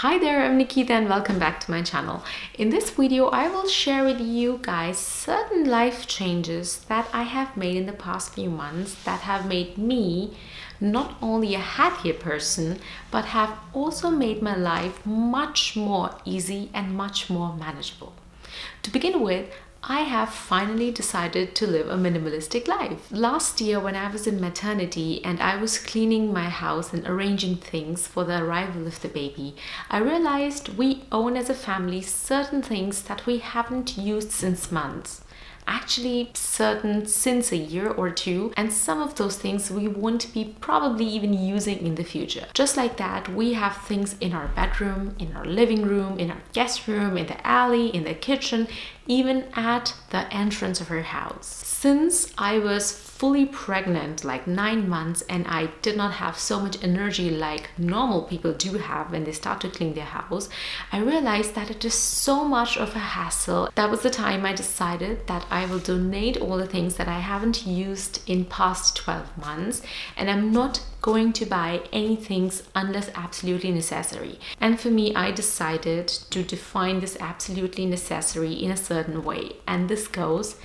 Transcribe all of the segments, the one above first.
Hi there, I'm Nikita and welcome back to my channel. In this video, I will share with you guys certain life changes that I have made in the past few months that have made me not only a happier person, but have also made my life much more easy and much more manageable. To begin with, I have finally decided to live a minimalistic life. Last year when I was in maternity and I was cleaning my house and arranging things for the arrival of the baby, I realized we own as a family certain things that we haven't used since months. Actually certain since a year or two, and some of those things we won't be probably even using in the future. Just like that, we have things in our bedroom, in our living room, in our guest room, in the alley, in the kitchen, even at the entrance of our house. Since I was fully pregnant, like 9 months, and I did not have so much energy like normal people do have when they start to clean their house, I realized that it is so much of a hassle. That was the time I decided that I will donate all the things that I haven't used in past 12 months, and I'm not going to buy any things unless absolutely necessary. And for me, I decided to define this absolutely necessary in a certain way. And this goes,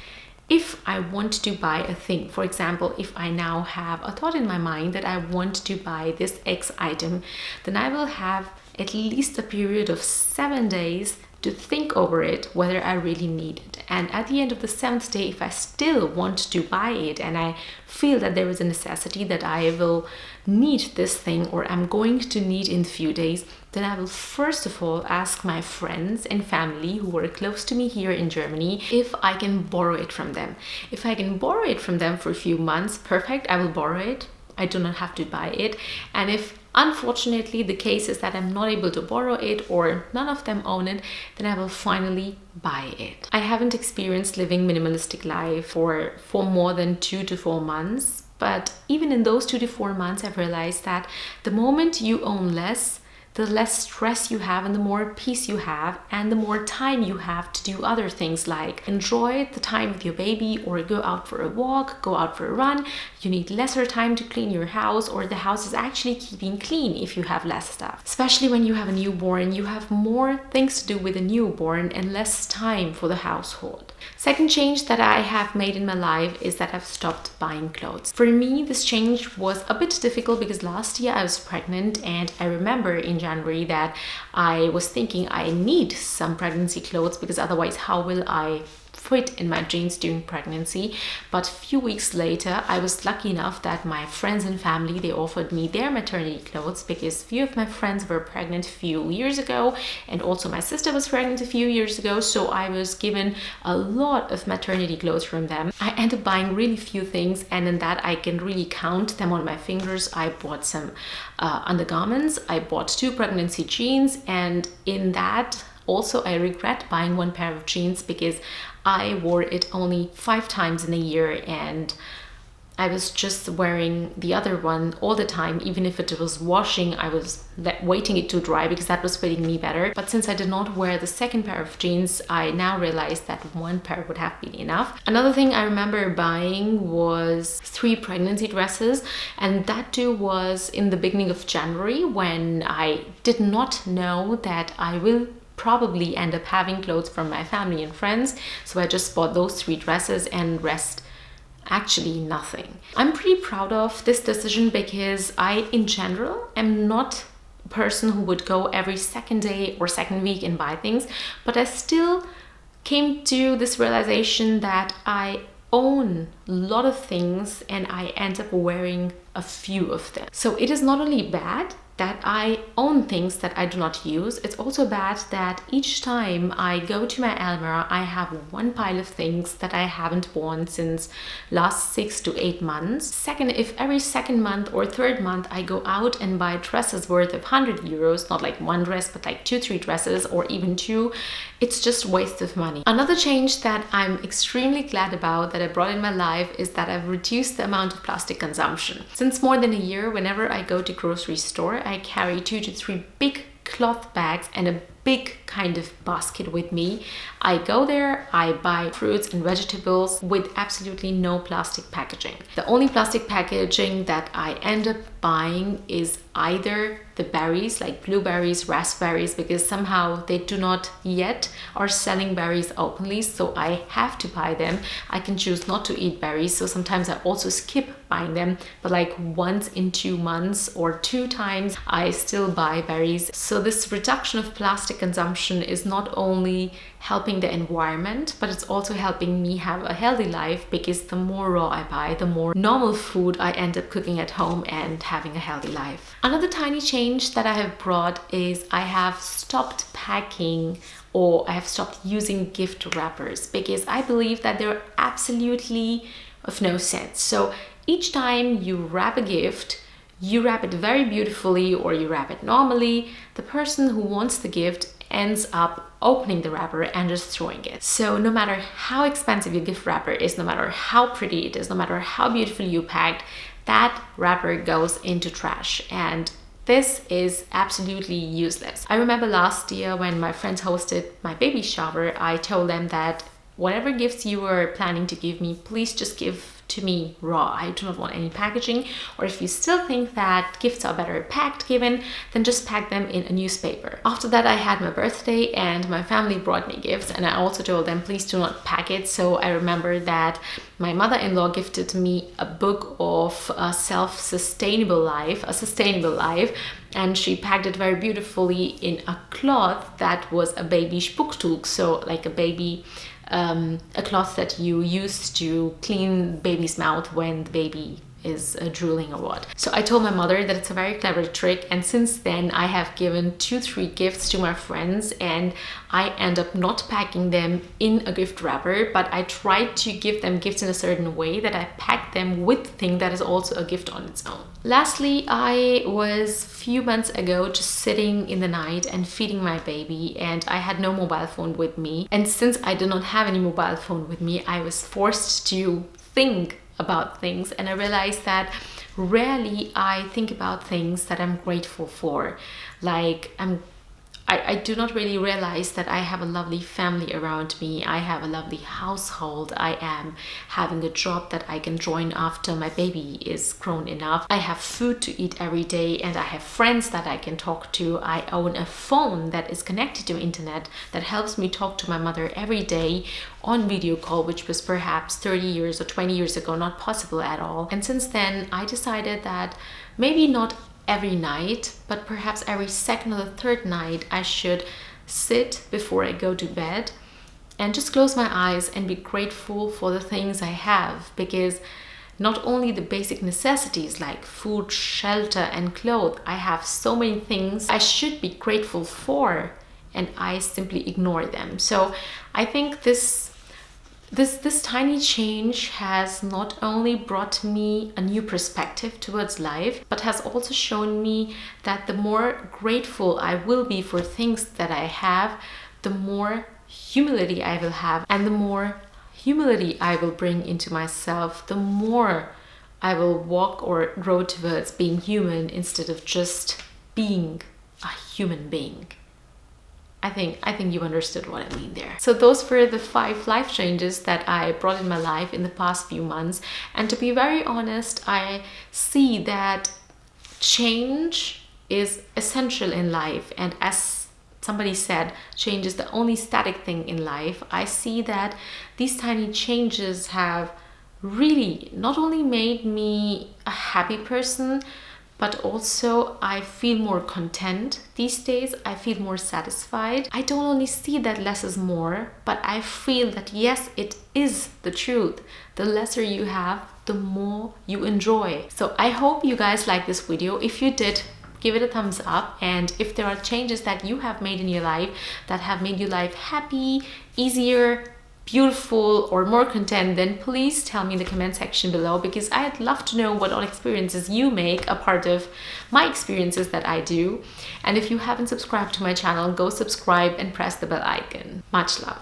if I want to buy a thing, for example, if I now have a thought in my mind that I want to buy this X item, then I will have at least a period of 7 days to think over it whether I really need it. And at the end of the 7th day, if I still want to buy it and I feel that there is a necessity that I will need this thing or I'm going to need in a few days, then I will first of all ask my friends and family who are close to me here in Germany if I can borrow it from them. If I can borrow it from them for a few months, perfect, I will borrow it. I do not have to buy it. And if unfortunately the case is that I'm not able to borrow it or none of them own it, then I will finally buy it. I haven't experienced living minimalistic life for more than 2 to 4 months, but even in those 2 to 4 months I've realized that the moment you own less, the less stress you have and the more peace you have and the more time you have to do other things like enjoy the time with your baby or go out for a walk, go out for a run. You need lesser time to clean your house, or the house is actually keeping clean if you have less stuff. Especially when you have a newborn, you have more things to do with a newborn and less time for the household. Second change that I have made in my life is that I've stopped buying clothes. For me, this change was a bit difficult because last year I was pregnant, and I remember in January that I was thinking I need some pregnancy clothes because otherwise how will I fit in my jeans during pregnancy. But a few weeks later, I was lucky enough that my friends and family, they offered me their maternity clothes because a few of my friends were pregnant a few years ago, and also my sister was pregnant a few years ago, so I was given a lot of maternity clothes from them. I ended up buying really few things, and in that I can really count them on my fingers. I bought some undergarments, I bought 2 pregnancy jeans, and in that also I regret buying 1 pair of jeans because I wore it only 5 times in a year, and I was just wearing the other one all the time. Even if it was washing, I was waiting it to dry because that was fitting me better. But since I did not wear the second pair of jeans, I now realized that 1 pair would have been enough. Another thing I remember buying was 3 pregnancy dresses, and that too was in the beginning of January when I did not know that I will probably end up having clothes from my family and friends. So I just bought those 3 dresses and rest actually nothing. I'm pretty proud of this decision because I in general am not a person who would go every second day or second week and buy things, but I still came to this realization that I own a lot of things and I end up wearing a few of them. So it is not only bad that I own things that I do not use, it's also bad that each time I go to my almirah, I have 1 pile of things that I haven't worn since last 6 to 8 months. Second, if every second month or third month I go out and buy dresses worth of 100 euros, not like 1 dress, but like 2-3 dresses or even 2, it's just waste of money. Another change that I'm extremely glad about that I brought in my life is that I've reduced the amount of plastic consumption. Since more than a year, whenever I go to grocery store, I carry 2 to 3 big cloth bags and a big kind of basket with me. I go there, I buy fruits and vegetables with absolutely no plastic packaging. The only plastic packaging that I end up buying is either the berries like blueberries, raspberries, because somehow they do not yet are selling berries openly, so I have to buy them. I can choose not to eat berries, so sometimes I also skip buying them, but like once in 2 months or 2 times I still buy berries. So this reduction of plastic consumption is not only helping the environment, but it's also helping me have a healthy life, because the more raw I buy, the more normal food I end up cooking at home and having a healthy life. Another tiny change that I have brought is I have stopped packing, or I have stopped using gift wrappers, because I believe that they're absolutely of no sense. So each time you wrap a gift, you wrap it very beautifully or you wrap it normally, the person who wants the gift ends up opening the wrapper and just throwing it. So no matter how expensive your gift wrapper is, no matter how pretty it is, no matter how beautifully you packed, that wrapper goes into trash, and this is absolutely useless. I remember last year when my friends hosted my baby shower, I told them that whatever gifts you were planning to give me, please just give to me raw. I do not want any packaging, or if you still think that gifts are better packed given, then just pack them in a newspaper. After that, I had my birthday and my family brought me gifts, and I also told them please do not pack it. So I remember that my mother-in-law gifted me a book of a sustainable life, and she packed it very beautifully in a cloth that was a baby Spucktuch, so like a baby a cloth that you use to clean baby's mouth when the baby is drooling or what. So I told my mother that it's a very clever trick, and since then I have given 2-3 gifts to my friends, and I end up not packing them in a gift wrapper, but I try to give them gifts in a certain way that I pack them with the thing that is also a gift on its own. Lastly, I was a few months ago just sitting in the night and feeding my baby, and I had no mobile phone with me, and since I did not have any mobile phone with me, I was forced to think about things, and I realized that rarely I think about things that I'm grateful for. Like I do not really realize that I have a lovely family around me. I have a lovely household. I am having a job that I can join after my baby is grown enough. I have food to eat every day, and I have friends that I can talk to. I own a phone that is connected to internet that helps me talk to my mother every day on video call, which was perhaps 30 years or 20 years ago not possible at all. And since then, I decided that maybe not every night, but perhaps every second or the third night, I should sit before I go to bed and just close my eyes and be grateful for the things I have, because not only the basic necessities like food, shelter and clothes, I have so many things I should be grateful for, and I simply ignore them. So I think this tiny change has not only brought me a new perspective towards life, but has also shown me that the more grateful I will be for things that I have, the more humility I will have, and the more humility I will bring into myself, the more I will walk or grow towards being human instead of just being a human being. I think you understood what I mean there. So those were the 5 life changes that I brought in my life in the past few months. And to be very honest, I see that change is essential in life. And as somebody said, change is the only static thing in life. I see that these tiny changes have really not only made me a happy person, but also I feel more content these days. I feel more satisfied. I don't only see that less is more, but I feel that yes, it is the truth. The lesser you have, the more you enjoy. So I hope you guys like this video. If you did, give it a thumbs up. And if there are changes that you have made in your life that have made your life happy, easier, beautiful or more content, then please tell me in the comment section below, because I'd love to know what all experiences you make a part of my experiences that I do. And if you haven't subscribed to my channel, go subscribe and press the bell icon. Much love.